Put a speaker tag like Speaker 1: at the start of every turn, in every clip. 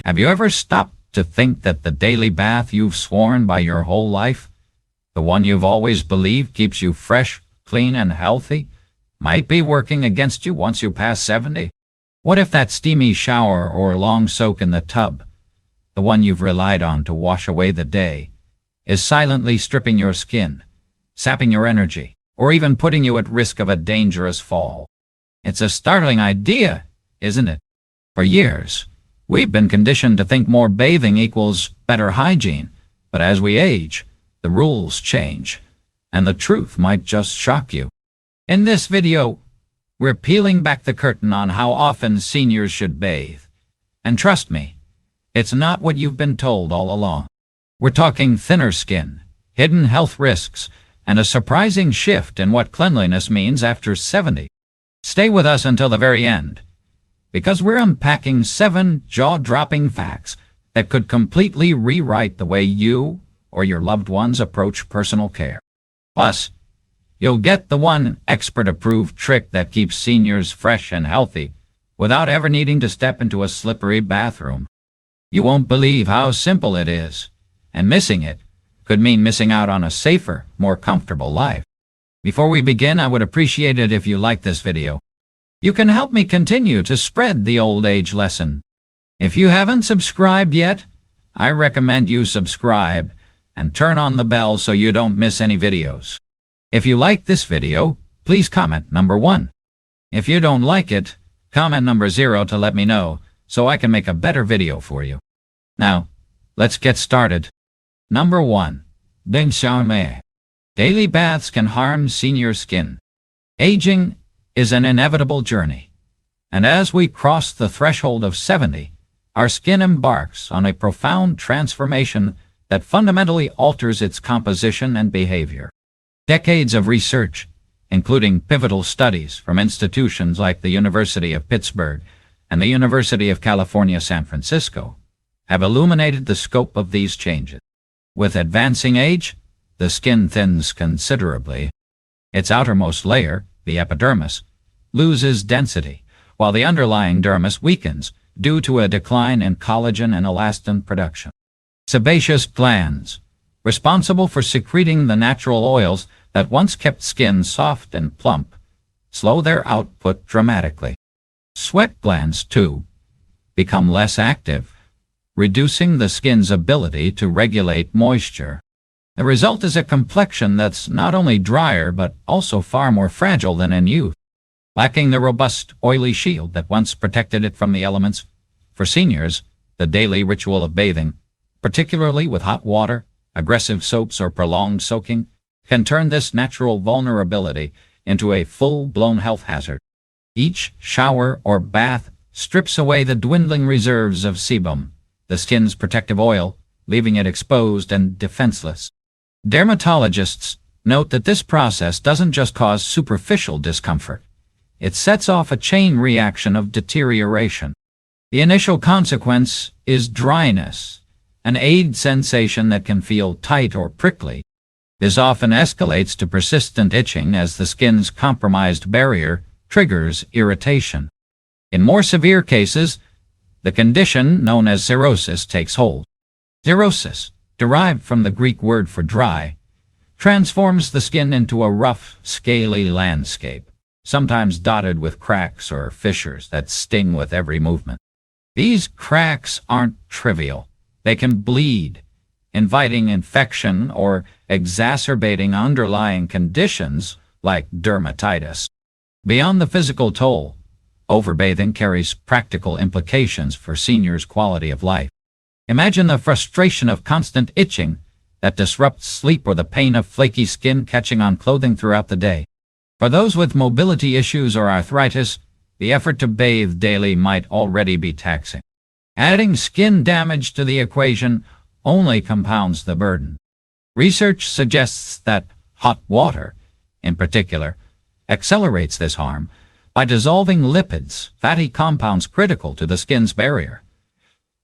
Speaker 1: Have you ever stopped to think that the daily bath you've sworn by your whole life, the one you've always believed keeps you fresh, clean, and healthy, might be working against you once you pass 70? What if that steamy shower or long soak in the tub, the one you've relied on to wash away the day, is silently stripping your skin, sapping your energy, or even putting you at risk of a dangerous fall? It's a startling idea, isn't it? For years, we've been conditioned to think more bathing equals better hygiene, but as we age, the rules change, and the truth might just shock you. In this video, we're peeling back the curtain on how often seniors should bathe. And trust me, it's not what you've been told all along. We're talking thinner skin, hidden health risks, and a surprising shift in what cleanliness means after 70. Stay with us until the very end, because we're unpacking 7 jaw-dropping facts that could completely rewrite the way you or your loved ones approach personal care. Plus, you'll get the one expert-approved trick that keeps seniors fresh and healthy without ever needing to step into a slippery bathroom. You won't believe how simple it is, and missing it could mean missing out on a safer, more comfortable life. Before we begin, I would appreciate it if you like this video. You can help me continue to spread the old age lesson. If you haven't subscribed yet, I recommend you subscribe and turn on the bell so you don't miss any videos. If you like this video, please comment number 1. If you don't like it, comment number 0 to let me know so I can make a better video for you. Now, let's get started. Number 1. Bain charme. Daily baths can harm senior skin. Aging is an inevitable journey, and as we cross the threshold of 70, our skin embarks on a profound transformation that fundamentally alters its composition and behavior. Decades of research, including pivotal studies from institutions like the University of Pittsburgh and the University of California, San Francisco, have illuminated the scope of these changes. With advancing age, the skin thins considerably. Its outermost layer, the epidermis, loses density, while the underlying dermis weakens due to a decline in collagen and elastin production. Sebaceous glands, responsible for secreting the natural oils that once kept skin soft and plump, slow their output dramatically. Sweat glands, too, become less active, reducing the skin's ability to regulate moisture. The result is a complexion that's not only drier but also far more fragile than in youth, lacking the robust, oily shield that once protected it from the elements. For seniors, the daily ritual of bathing, particularly with hot water, aggressive soaps, or prolonged soaking, can turn this natural vulnerability into a full-blown health hazard. Each shower or bath strips away the dwindling reserves of sebum, the skin's protective oil, leaving it exposed and defenseless. Dermatologists note that this process doesn't just cause superficial discomfort. It sets off a chain reaction of deterioration. The initial consequence is dryness, an ache sensation that can feel tight or prickly. This often escalates to persistent itching as the skin's compromised barrier triggers irritation. In more severe cases, the condition known as xerosis takes hold. Xerosis, derived from the Greek word for dry, transforms the skin into a rough, scaly landscape, sometimes dotted with cracks or fissures that sting with every movement. These cracks aren't trivial. They can bleed, inviting infection or exacerbating underlying conditions like dermatitis. Beyond the physical toll, overbathing carries practical implications for seniors' quality of life. Imagine the frustration of constant itching that disrupts sleep, or the pain of flaky skin catching on clothing throughout the day. For those with mobility issues or arthritis, the effort to bathe daily might already be taxing. Adding skin damage to the equation only compounds the burden. Research suggests that hot water, in particular, accelerates this harm by dissolving lipids, fatty compounds critical to the skin's barrier,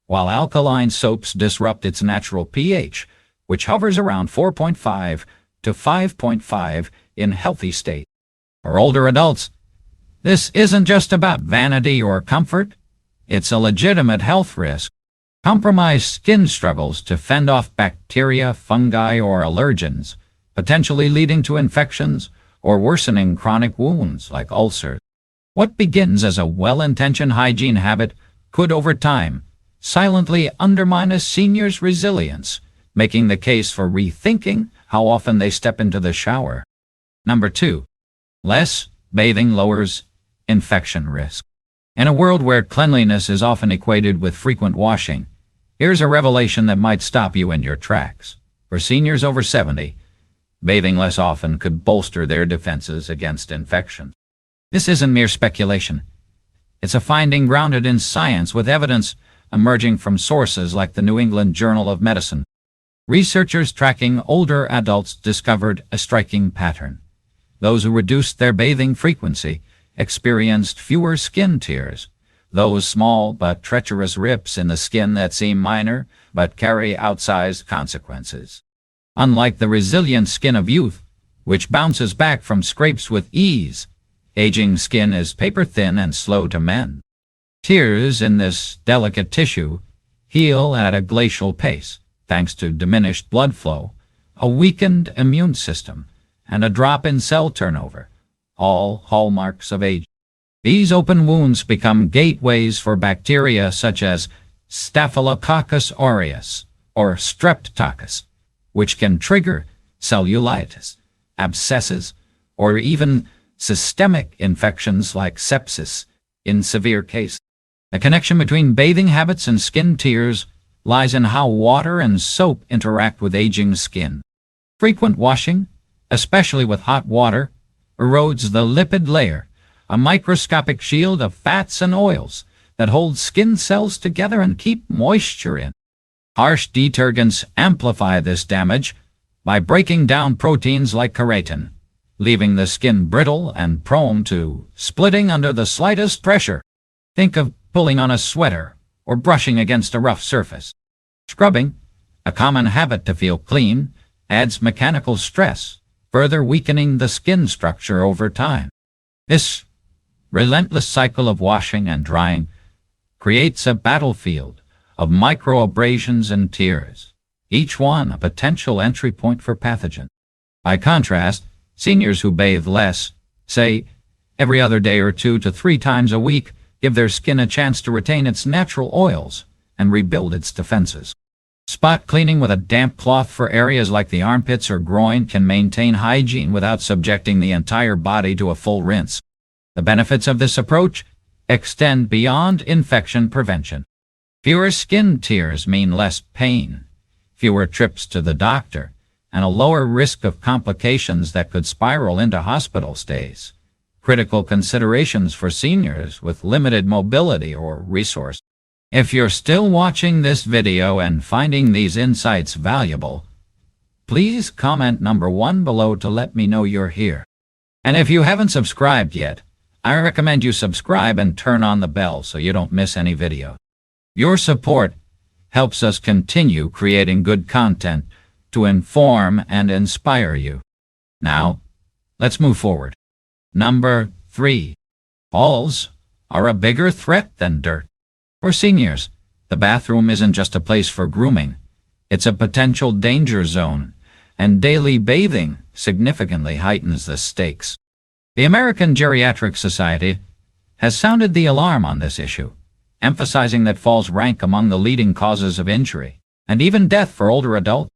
Speaker 1: while alkaline soaps disrupt its natural pH, which hovers around 4.5 to 5.5 in healthy state. For older adults, this isn't just about vanity or comfort. It's a legitimate health risk. Compromised skin struggles to fend off bacteria, fungi, or allergens, potentially leading to infections or worsening chronic wounds like ulcers. What begins as a well-intentioned hygiene habit could, over time, silently undermine a senior's resilience, making the case for rethinking how often they step into the shower. Number 2. Less bathing lowers infection risk. In a world where cleanliness is often equated with frequent washing, here's a revelation that might stop you in your tracks. For seniors over 70, bathing less often could bolster their defenses against infection. This isn't mere speculation. It's a finding grounded in science with evidence emerging from sources like the New England Journal of Medicine. Researchers tracking older adults discovered a striking pattern. Those who reduced their bathing frequency experienced fewer skin tears, those small but treacherous rips in the skin that seem minor but carry outsized consequences. Unlike the resilient skin of youth, which bounces back from scrapes with ease, aging skin is paper-thin and slow to mend. Tears in this delicate tissue heal at a glacial pace, thanks to diminished blood flow, a weakened immune system, and a drop in cell turnover, all hallmarks of age. These open wounds become gateways for bacteria such as Staphylococcus aureus or Streptococcus, which can trigger cellulitis, abscesses, or even systemic infections like sepsis in severe cases. The connection between bathing habits and skin tears lies in how water and soap interact with aging skin. Frequent washing, especially with hot water, erodes the lipid layer, a microscopic shield of fats and oils that hold skin cells together and keep moisture in. Harsh detergents amplify this damage by breaking down proteins like keratin, leaving the skin brittle and prone to splitting under the slightest pressure. Think of pulling on a sweater or brushing against a rough surface. Scrubbing, a common habit to feel clean, adds mechanical stress, further weakening the skin structure over time. This relentless cycle of washing and drying creates a battlefield of microabrasions and tears, each one a potential entry point for pathogens. By contrast, seniors who bathe less, say every other day or 2 to 3 times a week, give their skin a chance to retain its natural oils and rebuild its defenses. Spot cleaning with a damp cloth for areas like the armpits or groin can maintain hygiene without subjecting the entire body to a full rinse. The benefits of this approach extend beyond infection prevention. Fewer skin tears mean less pain, fewer trips to the doctor, and a lower risk of complications that could spiral into hospital stays. Critical considerations for seniors with limited mobility or resource. If you're still watching this video and finding these insights valuable, please comment number 1 below to let me know you're here. And if you haven't subscribed yet, I recommend you subscribe and turn on the bell so you don't miss any video. Your support helps us continue creating good content to inform and inspire you. Now, let's move forward. Number 3. Halls are a bigger threat than dirt. For seniors, the bathroom isn't just a place for grooming. It's a potential danger zone, and daily bathing significantly heightens the stakes. The American Geriatric Society has sounded the alarm on this issue, emphasizing that falls rank among the leading causes of injury and even death for older adults.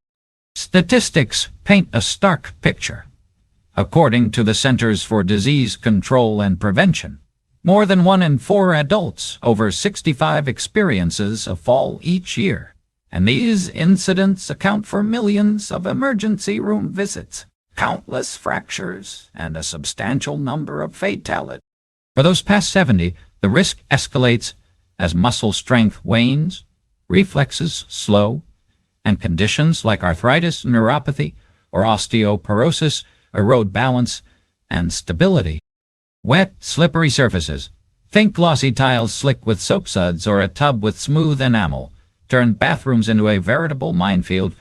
Speaker 1: Statistics paint a stark picture. According to the Centers for Disease Control and Prevention, more than 1 in 4 adults over 65 experiences a fall each year, and these incidents account for millions of emergency room visits, countless fractures, and a substantial number of fatalities. For those past 70, the risk escalates as muscle strength wanes, reflexes slow, and conditions like arthritis, neuropathy, or osteoporosis erode balance and stability. Wet, slippery surfaces, think glossy tiles slick with soap suds or a tub with smooth enamel, turn bathrooms into a veritable minefield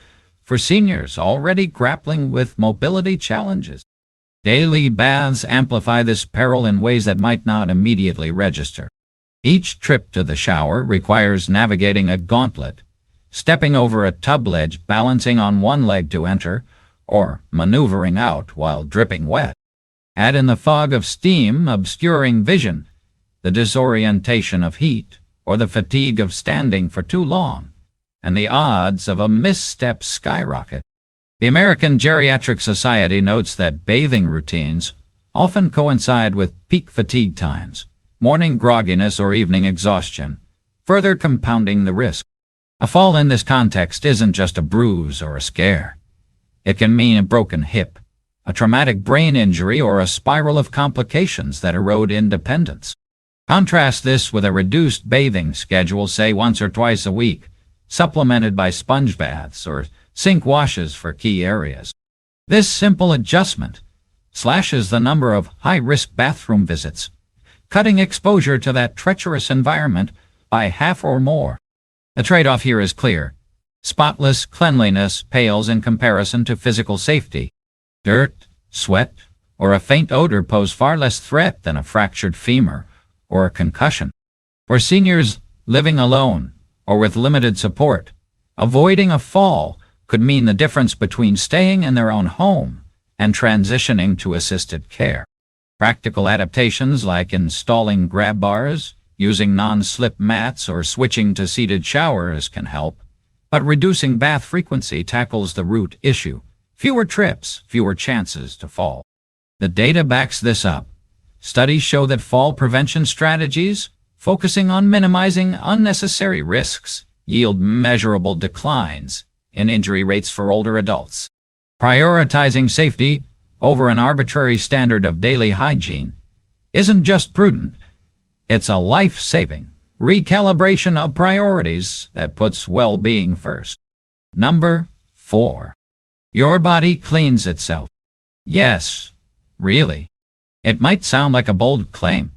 Speaker 1: for seniors already grappling with mobility challenges. Daily baths amplify this peril in ways that might not immediately register. Each trip to the shower requires navigating a gauntlet, stepping over a tub ledge, balancing on one leg to enter, or maneuvering out while dripping wet. Add in the fog of steam obscuring vision, the disorientation of heat, or the fatigue of standing for too long, and the odds of a misstep skyrocket. The American Geriatric Society notes that bathing routines often coincide with peak fatigue times, morning grogginess, or evening exhaustion, further compounding the risk. A fall in this context isn't just a bruise or a scare. It can mean a broken hip, a traumatic brain injury, or a spiral of complications that erode independence. Contrast this with a reduced bathing schedule, say once or twice a week, supplemented by sponge baths or sink washes for key areas. This simple adjustment slashes the number of high-risk bathroom visits, cutting exposure to that treacherous environment by half or more. The trade-off here is clear. Spotless cleanliness pales in comparison to physical safety. Dirt, sweat, or a faint odor pose far less threat than a fractured femur or a concussion. For seniors living alone or with limited support, avoiding a fall could mean the difference between staying in their own home and transitioning to assisted care. Practical adaptations like installing grab bars, using non-slip mats, or switching to seated showers can help, but reducing bath frequency tackles the root issue. Fewer trips, fewer chances to fall. The data backs this up. Studies show that fall prevention strategies, focusing on minimizing unnecessary risks, yield measurable declines in injury rates for older adults. Prioritizing safety over an arbitrary standard of daily hygiene isn't just prudent, it's a life-saving recalibration of priorities that puts well-being first. Number 4. Your body cleans itself. Yes, really. It might sound like a bold claim,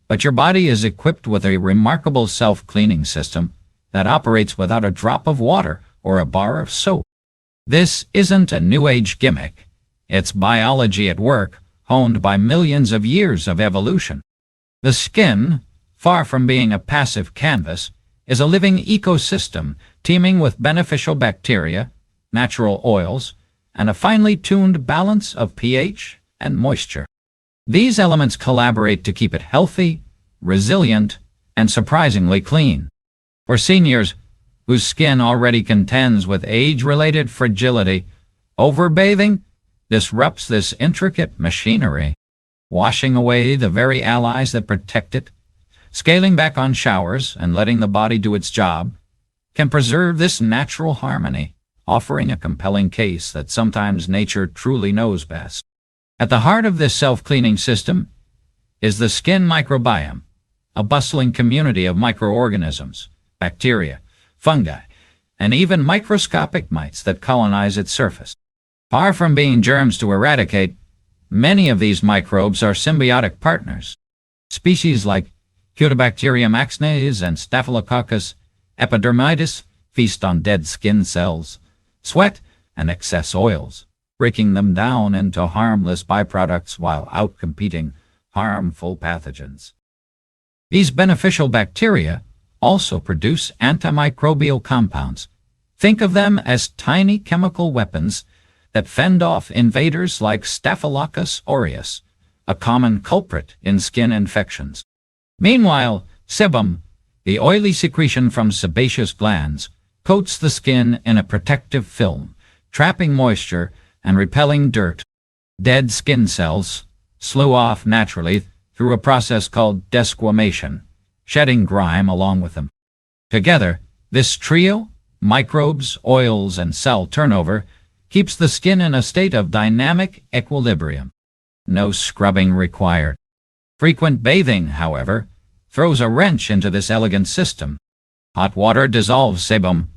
Speaker 1: but your body is equipped with a remarkable self-cleaning system that operates without a drop of water or a bar of soap. This isn't a New Age gimmick. It's biology at work, honed by millions of years of evolution. The skin, far from being a passive canvas, is a living ecosystem teeming with beneficial bacteria, natural oils, and a finely tuned balance of pH and moisture. These elements collaborate to keep it healthy, resilient, and surprisingly clean. For seniors whose skin already contends with age-related fragility, overbathing disrupts this intricate machinery, washing away the very allies that protect it. Scaling back on showers and letting the body do its job can preserve this natural harmony, offering a compelling case that sometimes nature truly knows best. At the heart of this self-cleaning system is the skin microbiome, a bustling community of microorganisms, bacteria, fungi, and even microscopic mites that colonize its surface. Far from being germs to eradicate, many of these microbes are symbiotic partners. Species like Cutibacterium acnes and Staphylococcus epidermidis feast on dead skin cells, sweat, and excess oils, breaking them down into harmless byproducts while outcompeting harmful pathogens. These beneficial bacteria also produce antimicrobial compounds. Think of them as tiny chemical weapons that fend off invaders like Staphylococcus aureus, a common culprit in skin infections. Meanwhile, sebum, the oily secretion from sebaceous glands, coats the skin in a protective film, trapping moisture and repelling dirt. Dead skin cells slough off naturally through a process called desquamation, shedding grime along with them. Together, this trio, microbes, oils, and cell turnover, keeps the skin in a state of dynamic equilibrium. No scrubbing required. Frequent bathing, however, throws a wrench into this elegant system. Hot water dissolves sebum,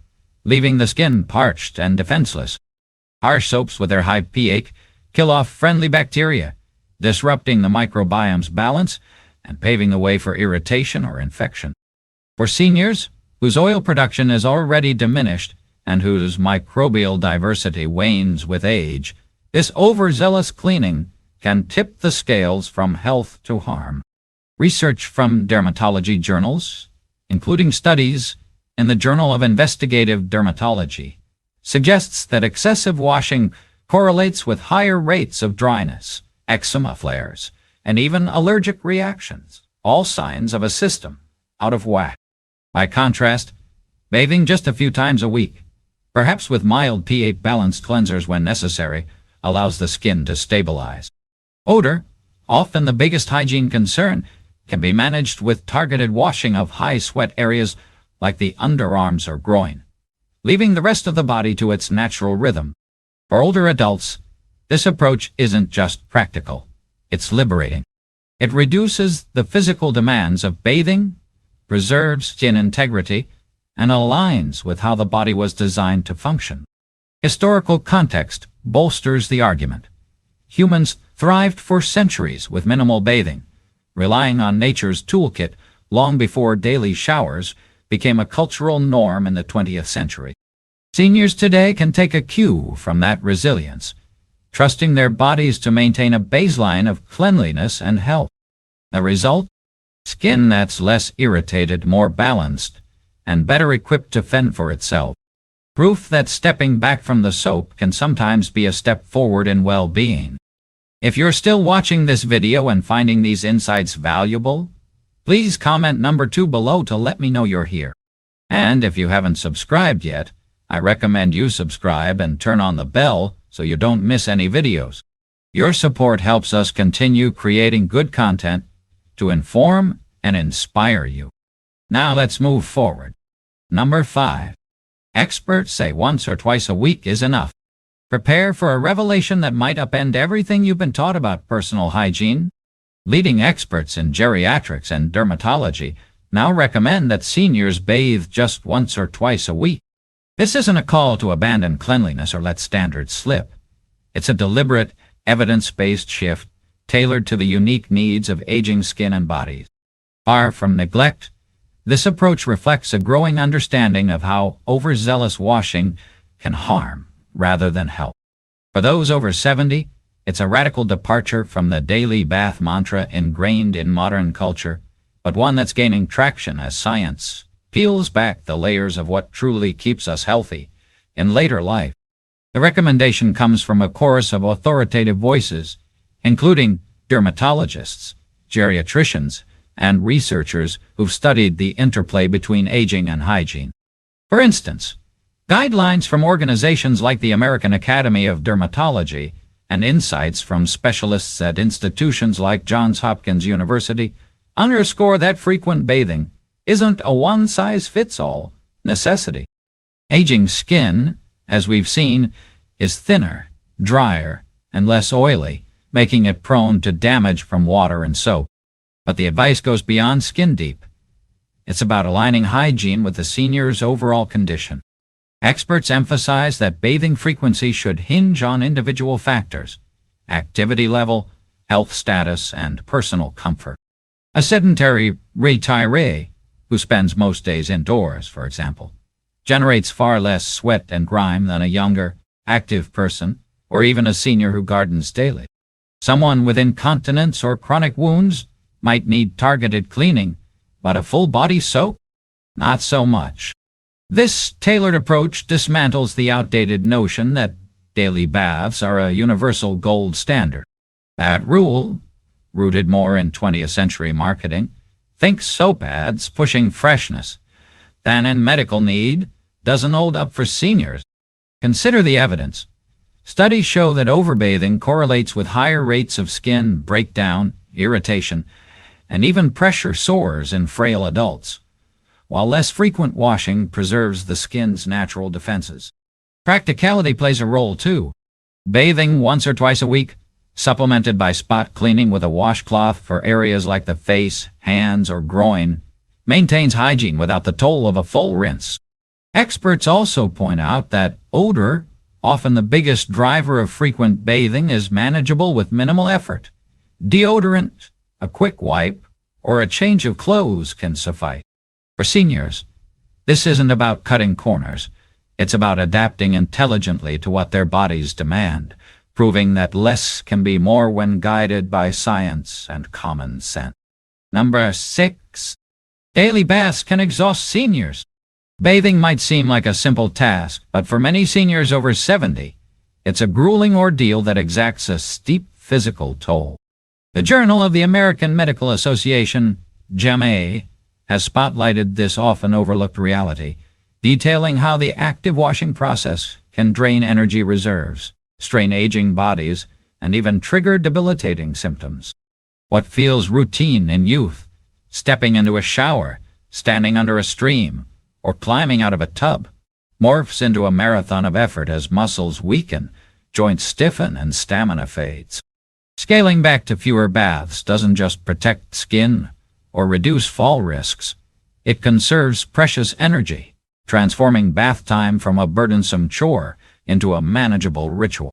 Speaker 1: leaving the skin parched and defenseless. Harsh soaps with their high pH kill off friendly bacteria, disrupting the microbiome's balance and paving the way for irritation or infection. For seniors, whose oil production is already diminished and whose microbial diversity wanes with age, this overzealous cleaning can tip the scales from health to harm. Research from dermatology journals, including studies in the Journal of Investigative Dermatology, suggests that excessive washing correlates with higher rates of dryness, eczema flares, and even allergic reactions, all signs of a system out of whack. By contrast, bathing just a few times a week, perhaps with mild pH-balanced cleansers when necessary, allows the skin to stabilize. Odor, often the biggest hygiene concern, can be managed with targeted washing of high-sweat areas like the underarms or groin, leaving the rest of the body to its natural rhythm. For older adults, this approach isn't just practical, it's liberating. It reduces the physical demands of bathing, preserves skin integrity, and aligns with how the body was designed to function. Historical context bolsters the argument. Humans thrived for centuries with minimal bathing, relying on nature's toolkit long before daily showers became a cultural norm in the 20th century. Seniors today can take a cue from that resilience, trusting their bodies to maintain a baseline of cleanliness and health. The result? Skin that's less irritated, more balanced, and better equipped to fend for itself. Proof that stepping back from the soap can sometimes be a step forward in well-being. If you're still watching this video and finding these insights valuable, please comment number 2 below to let me know you're here. And if you haven't subscribed yet, I recommend you subscribe and turn on the bell so you don't miss any videos. Your support helps us continue creating good content to inform and inspire you. Now let's move forward. Number 5. Experts say once or twice a week is enough. Prepare for a revelation that might upend everything you've been taught about personal hygiene. Leading experts in geriatrics and dermatology now recommend that seniors bathe just once or twice a week. This isn't a call to abandon cleanliness or let standards slip. It's a deliberate, evidence-based shift tailored to the unique needs of aging skin and bodies. Far from neglect, this approach reflects a growing understanding of how overzealous washing can harm rather than help. For those over 70, it's a radical departure from the daily bath mantra ingrained in modern culture, but one that's gaining traction as science peels back the layers of what truly keeps us healthy in later life. The recommendation comes from a chorus of authoritative voices, including dermatologists, geriatricians, and researchers who've studied the interplay between aging and hygiene. For instance, guidelines from organizations like the American Academy of Dermatology and insights from specialists at institutions like Johns Hopkins University underscore that frequent bathing isn't a one-size-fits-all necessity. Aging skin, as we've seen, is thinner, drier, and less oily, making it prone to damage from water and soap. But the advice goes beyond skin deep. It's about aligning hygiene with the senior's overall condition. Experts emphasize that bathing frequency should hinge on individual factors: activity level, health status, and personal comfort. A sedentary retiree, who spends most days indoors, for example, generates far less sweat and grime than a younger, active person, or even a senior who gardens daily. Someone with incontinence or chronic wounds might need targeted cleaning, but a full-body soap? Not so much. This tailored approach dismantles the outdated notion that daily baths are a universal gold standard. That rule, rooted more in 20th century marketing, think soap ads pushing freshness, than in medical need, doesn't hold up for seniors. Consider the evidence. Studies show that overbathing correlates with higher rates of skin breakdown, irritation, and even pressure sores in frail adults, while less frequent washing preserves the skin's natural defenses. Practicality plays a role too. Bathing once or twice a week, supplemented by spot cleaning with a washcloth for areas like the face, hands, or groin, maintains hygiene without the toll of a full rinse. Experts also point out that odor, often the biggest driver of frequent bathing, is manageable with minimal effort. Deodorant, a quick wipe, or a change of clothes can suffice. For seniors, this isn't about cutting corners. It's about adapting intelligently to what their bodies demand, proving that less can be more when guided by science and common sense. Number 6. Daily baths can exhaust seniors. Bathing might seem like a simple task, but for many seniors over 70, it's a grueling ordeal that exacts a steep physical toll. The Journal of the American Medical Association, JAMA, has spotlighted this often overlooked reality, detailing how the active washing process can drain energy reserves, strain aging bodies, and even trigger debilitating symptoms. What feels routine in youth, stepping into a shower, standing under a stream, or climbing out of a tub, morphs into a marathon of effort as muscles weaken, joints stiffen, and stamina fades. Scaling back to fewer baths doesn't just protect skin or reduce fall risks. It conserves precious energy, transforming bath time from a burdensome chore into a manageable ritual.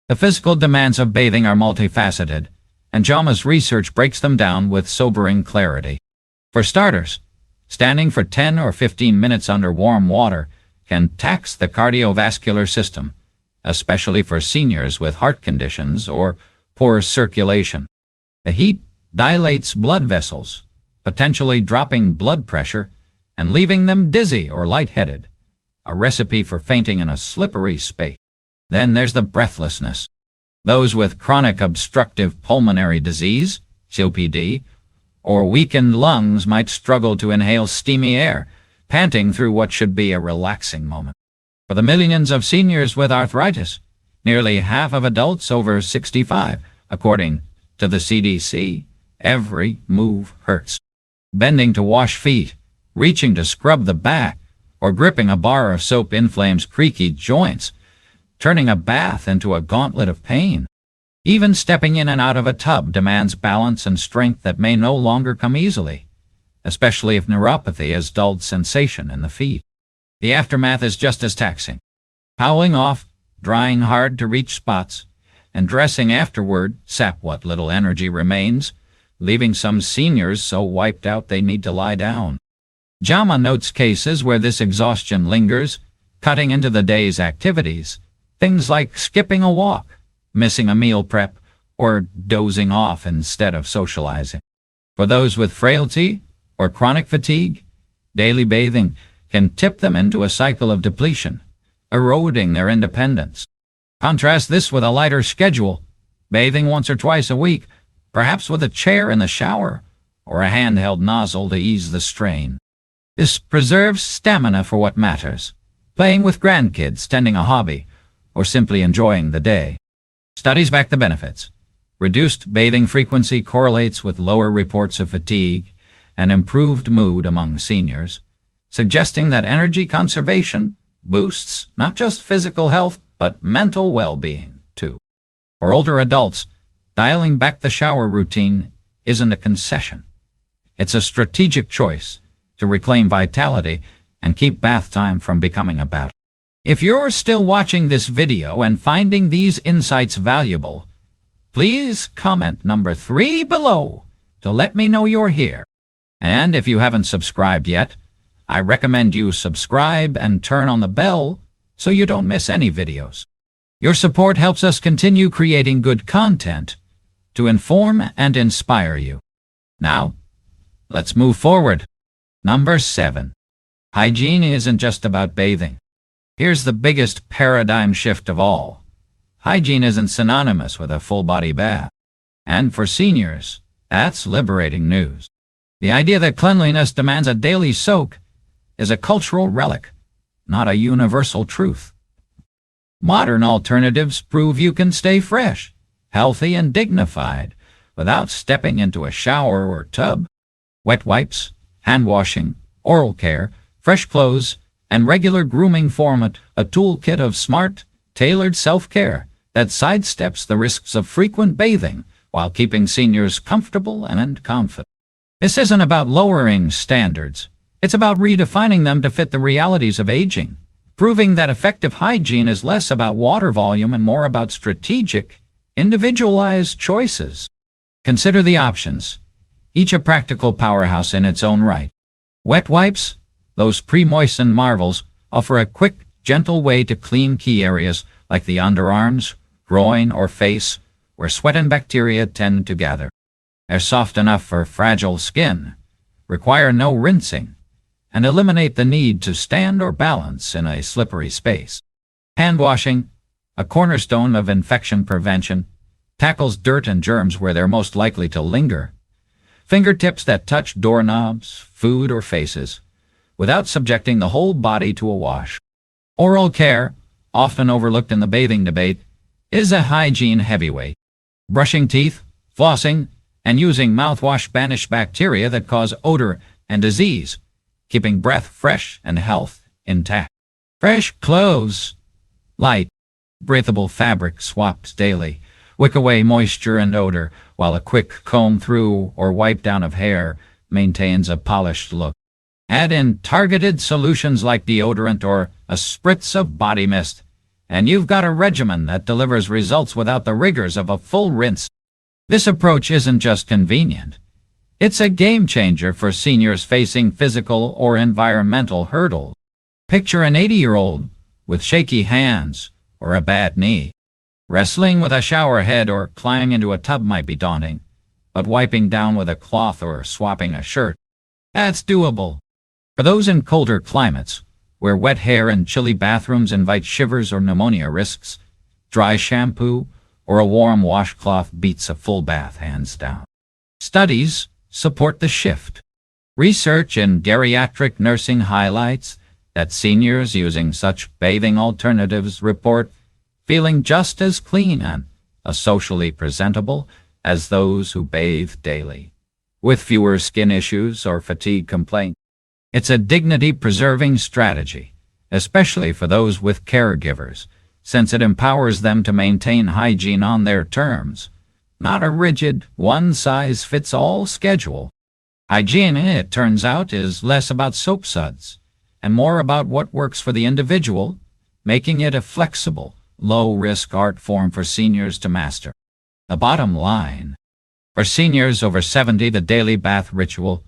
Speaker 1: The physical demands of bathing are multifaceted, and JAMA's research breaks them down with sobering clarity. For starters, standing for 10 or 15 minutes under warm water can tax the cardiovascular system, especially for seniors with heart conditions or poor circulation. The heat dilates blood vessels, potentially dropping blood pressure and leaving them dizzy or lightheaded, a recipe for fainting in a slippery space. Then there's the breathlessness. Those with chronic obstructive pulmonary disease, COPD, or weakened lungs might struggle to inhale steamy air, panting through what should be a relaxing moment. For the millions of seniors with arthritis, nearly half of adults over 65, according to the CDC, every move hurts. Bending to wash feet, reaching to scrub the back, or gripping a bar of soap inflames creaky joints, turning a bath into a gauntlet of pain. Even stepping in and out of a tub demands balance and strength that may no longer come easily, especially if neuropathy has dulled sensation in the feet. The aftermath is just as taxing. Toweling off, drying hard to reach spots, and dressing afterward sap what little energy remains, leaving some seniors so wiped out they need to lie down. JAMA notes cases where this exhaustion lingers, cutting into the day's activities, things like skipping a walk, missing a meal prep, or dozing off instead of socializing. For those with frailty or chronic fatigue, daily bathing can tip them into a cycle of depletion, eroding their independence. Contrast this with a lighter schedule, bathing once or twice a week, perhaps with a chair in the shower or a handheld nozzle to ease the strain. This preserves stamina for what matters, playing with grandkids, tending a hobby, or simply enjoying the day. Studies back the benefits. Reduced bathing frequency correlates with lower reports of fatigue and improved mood among seniors, suggesting that energy conservation boosts not just physical health, but mental well-being, too. For older adults, dialing back the shower routine isn't a concession. It's a strategic choice to reclaim vitality and keep bath time from becoming a battle. If you're still watching this video and finding these insights valuable, please comment number 3 below to let me know you're here. And if you haven't subscribed yet, I recommend you subscribe and turn on the bell so you don't miss any videos. Your support helps us continue creating good content to inform and inspire you. Now, let's move forward. Number 7. Hygiene isn't just about bathing. Here's the biggest paradigm shift of all. Hygiene isn't synonymous with a full-body bath. And for seniors, that's liberating news. The idea that cleanliness demands a daily soak is a cultural relic, not a universal truth. Modern alternatives prove you can stay fresh, healthy, and dignified without stepping into a shower or tub. Wet wipes, hand washing, oral care, fresh clothes, and regular grooming form a toolkit of smart, tailored self-care that sidesteps the risks of frequent bathing while keeping seniors comfortable and confident. This isn't about lowering standards. It's about redefining them to fit the realities of aging, proving that effective hygiene is less about water volume and more about strategic, individualized choices. Consider the options, each a practical powerhouse in its own right. Wet wipes, those pre-moistened marvels, offer a quick, gentle way to clean key areas like the underarms, groin, or face, where sweat and bacteria tend to gather. They're soft enough for fragile skin, require no rinsing, and eliminate the need to stand or balance in a slippery space. Hand washing, a cornerstone of infection prevention, tackles dirt and germs where they're most likely to linger. Fingertips that touch doorknobs, food, or faces, without subjecting the whole body to a wash. Oral care, often overlooked in the bathing debate, is a hygiene heavyweight. Brushing teeth, flossing, and using mouthwash banish bacteria that cause odor and disease, keeping breath fresh and health intact. Fresh clothes, light, breathable fabric swapped daily, wick away moisture and odor, while a quick comb through or wipe down of hair maintains a polished look. Add in targeted solutions like deodorant or a spritz of body mist, and you've got a regimen that delivers results without the rigors of a full rinse. This approach isn't just convenient. It's a game changer for seniors facing physical or environmental hurdles. Picture an 80-year-old with shaky hands or a bad knee. Wrestling with a shower head or climbing into a tub might be daunting, but wiping down with a cloth or swapping a shirt, that's doable. For those in colder climates, where wet hair and chilly bathrooms invite shivers or pneumonia risks, dry shampoo or a warm washcloth beats a full bath hands down. Studies support the shift. Research in geriatric nursing highlights that seniors using such bathing alternatives report feeling just as clean and socially presentable as those who bathe daily, with fewer skin issues or fatigue complaints. It's a dignity-preserving strategy, especially for those with caregivers, since it empowers them to maintain hygiene on their terms, not a rigid, one-size-fits-all schedule. Hygiene, it turns out, is less about soap suds and more about what works for the individual, making it a flexible, low-risk art form for seniors to master. The bottom line: for seniors over 70, the daily bath ritual,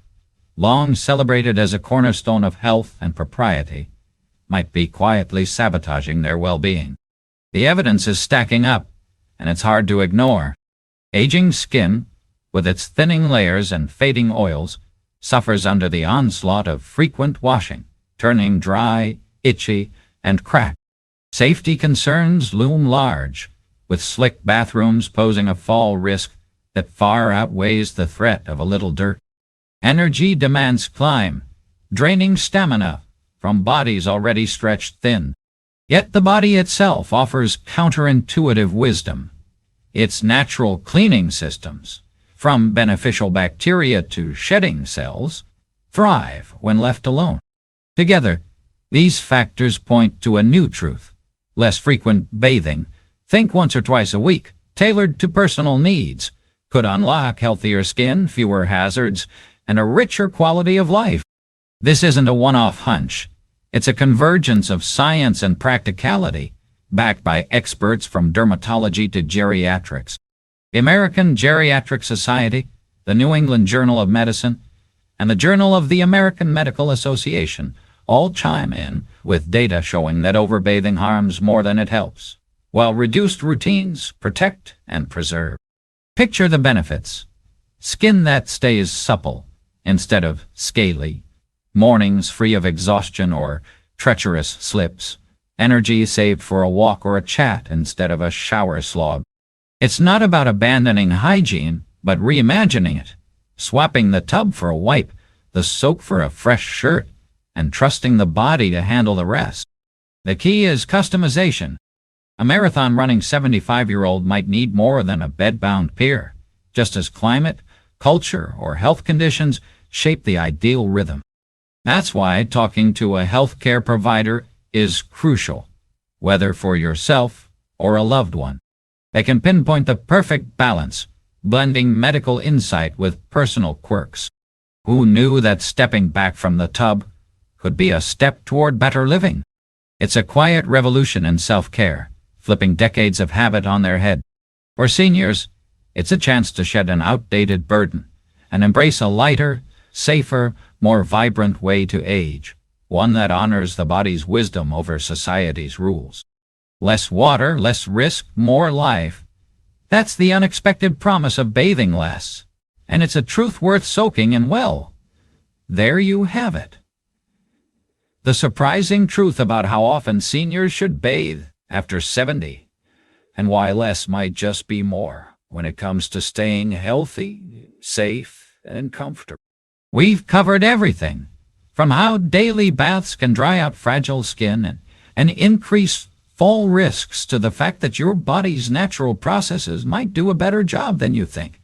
Speaker 1: long celebrated as a cornerstone of health and propriety, might be quietly sabotaging their well-being. The evidence is stacking up, and it's hard to ignore. Aging skin, with its thinning layers and fading oils, suffers under the onslaught of frequent washing, turning dry, itchy, and cracked. Safety concerns loom large, with slick bathrooms posing a fall risk that far outweighs the threat of a little dirt. Energy demands climb, draining stamina from bodies already stretched thin. Yet the body itself offers counterintuitive wisdom. Its natural cleaning systems, from beneficial bacteria to shedding cells, thrive when left alone. Together, these factors point to a new truth. Less frequent bathing, think once or twice a week, tailored to personal needs, could unlock healthier skin, fewer hazards, and a richer quality of life. This isn't a one-off hunch. It's a convergence of science and practicality, backed by experts from dermatology to geriatrics. The American Geriatric Society, the New England Journal of Medicine, and the Journal of the American Medical Association all chime in with data showing that overbathing harms more than it helps, while reduced routines protect and preserve. Picture the benefits: skin that stays supple instead of scaly, mornings free of exhaustion or treacherous slips, energy saved for a walk or a chat instead of a shower slog. It's not about abandoning hygiene, but reimagining it, swapping the tub for a wipe, the soap for a fresh shirt, and trusting the body to handle the rest. The key is customization. A marathon running 75-year-old might need more than a bed-bound peer, just as climate, culture, or health conditions shape the ideal rhythm. That's why talking to a healthcare provider is crucial, whether for yourself or a loved one. They can pinpoint the perfect balance, blending medical insight with personal quirks. Who knew that stepping back from the tub could be a step toward better living? It's a quiet revolution in self-care, flipping decades of habit on their head. For seniors, it's a chance to shed an outdated burden and embrace a lighter, safer, more vibrant way to age, one that honors the body's wisdom over society's rules. Less water, less risk, more life. That's the unexpected promise of bathing less and it's a truth worth soaking in. Well, there you have it. The surprising truth about how often seniors should bathe after 70, and why less might just be more when it comes to staying healthy, safe, and comfortable. We've covered everything, from how daily baths can dry out fragile skin and increase fall risks to the fact that your body's natural processes might do a better job than you think,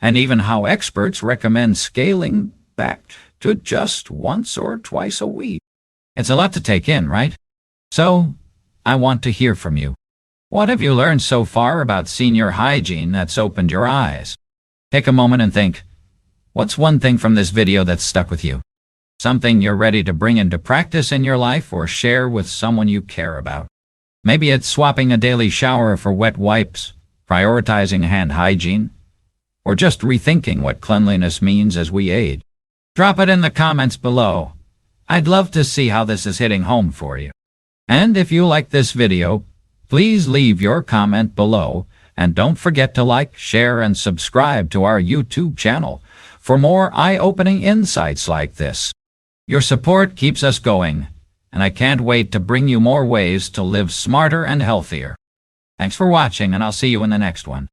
Speaker 1: and even how experts recommend scaling back to just once or twice a week. It's a lot to take in, right? So, I want to hear from you. What have you learned so far about senior hygiene that's opened your eyes? Take a moment and think, what's one thing from this video that's stuck with you? Something you're ready to bring into practice in your life or share with someone you care about? Maybe it's swapping a daily shower for wet wipes, prioritizing hand hygiene, or just rethinking what cleanliness means as we age. Drop it in the comments below. I'd love to see how this is hitting home for you. And if you like this video, please leave your comment below, and don't forget to like, share, and subscribe to our YouTube channel for more eye-opening insights like this. Your support keeps us going, and I can't wait to bring you more ways to live smarter and healthier. Thanks for watching, and I'll see you in the next one.